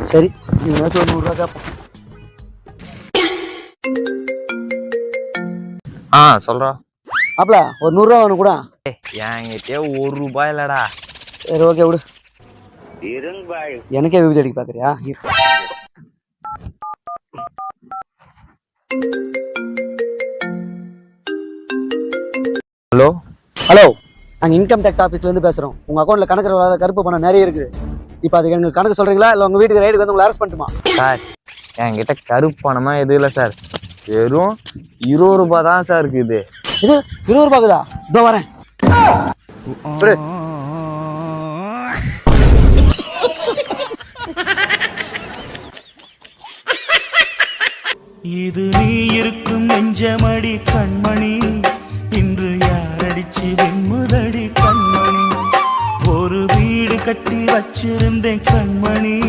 சரி நீங்களாச்சும் ஒரு 100 ரூபா கேட்போம். சொல்றா. அப்பல ஒரு 100 ரூபா வேணும் கூட. என்கிட்டயே 1 ரூபாய் இல்லடா. சரி ஓகே விடு. எனக்கே விபத்து அடிக்க பாக்குறியா? ஹலோ ஹலோ, நாங்கள் இன்கம் டேக்ஸ் ஆஃபீஸ்லேருந்து பேசுகிறோம். உங்கள் அக்கௌண்ட்டில் கணக்கு வராத கருப்பு பணம் நிறைய இருக்குது. இப்போ அதுக்கு எங்களுக்கு கணக்கு சொல்கிறீங்களா இல்லை உங்கள் வீட்டுக்கு ரைடுக்கு வந்து உங்களை அரெஸ்ட் பண்ணட்டுமா? சார், என்கிட்ட கருப்பு பணமா எதுவும் இல்லை சார். வெறும் 20 ரூபாய் தான் சார் இருக்குது. இது 20 ரூபாய்க்குதா? இதோ வரேன். இது நீ இருக்கும் நெஞ்சமடி கண்மணி, இன்று யாரடிச்சு வெண்முதடி கண்மணி, ஒரு வீடு கட்டி வச்சிருந்தேன் கண்மணி.